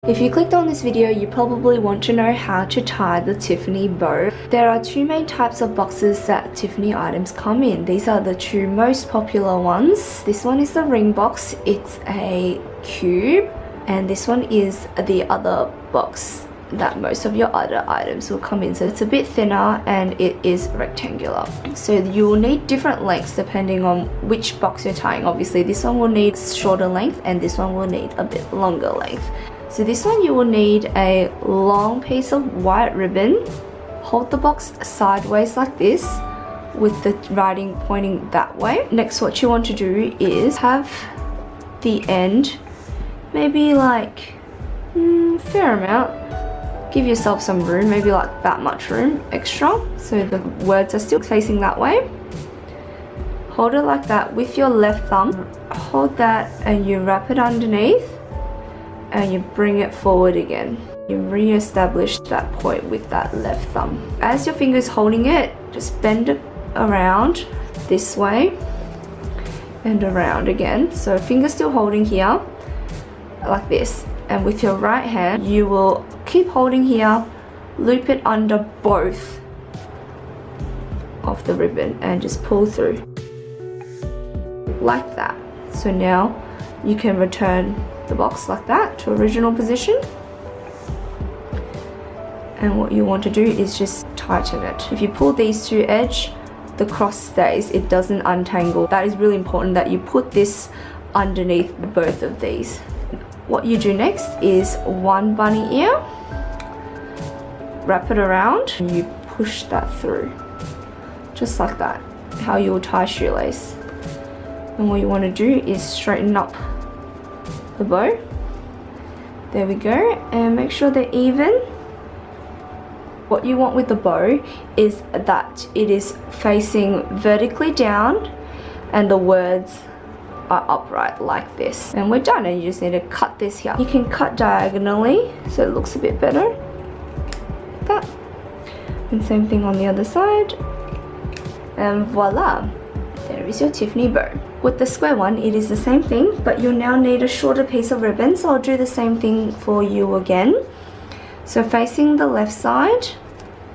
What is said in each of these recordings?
If you clicked on this video, you probably want to know how to tie the Tiffany bow. There are two main types of boxes that Tiffany items come in. These are the two most popular ones. This one is the ring box, it's a cube, and this one is the other box that most of your other items will come in. So it's a bit thinner and it is rectangular. So you will need different lengths depending on which box you're tying. Obviously this one will need shorter length and this one will need a bit longer length. So this one you will need a long piece of white ribbon. Hold the box sideways like this with the writing pointing that way. Next, what you want to do is have the end maybe like fair amount. Give yourself some room, maybe like that much room extra, so the words are still facing that way. Hold it like that with your left thumb. Hold that and you wrap it underneath and you bring it forward again. You re-establish that point with that left thumb. As your finger's holding it, just bend it around this way and around again. So finger still holding here like this, and with your right hand you will keep holding here, loop it under both of the ribbon and just pull through like that. So now you can return the box like that to original position, and what you want to do is just tighten it. If you pull these two edges, the cross stays, it doesn't untangle. That is really important that you put this underneath both of these. What you do next is one bunny ear, wrap it around and you push that through just like that, how you will tie shoelace. And what you want to do is straighten up the bow. There we go, and make sure they're even. What you want with the bow is that it is facing vertically down and the words are upright like this. And we're done, and you just need to cut this here. You can cut diagonally so it looks a bit better like that, and same thing on the other side, and voila, there is your Tiffany bow. With the square one, it is the same thing, but you'll now need a shorter piece of ribbon, so I'll do the same thing for you again. So facing the left side,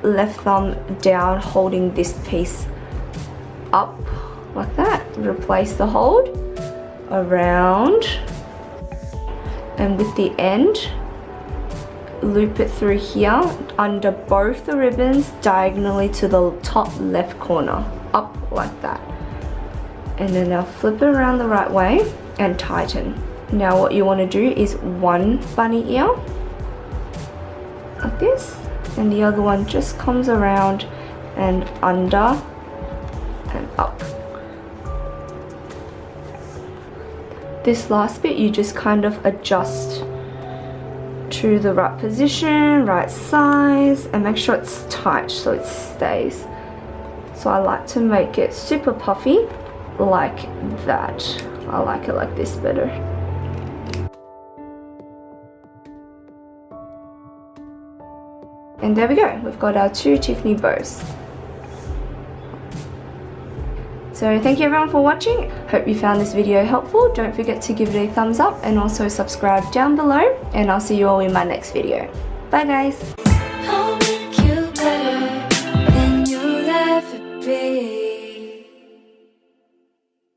left thumb down, holding this piece up like that. Replace the hold around, and with the end, loop it through here under both the ribbons diagonally to the top left corner, up like that. And then now flip it around the right way and tighten. Now what you want to do is one bunny ear like this, and the other one just comes around and under and up. This last bit you just kind of adjust to the right position, right size, and make sure it's tight so it stays. So I like to make it super puffy like that. I like it like this better. And there we go, we've got our two Tiffany bows. So thank you everyone for watching. Hope you found this video helpful. Don't forget to give it a thumbs up and also subscribe down below, and I'll see you all in my next video. Bye guys.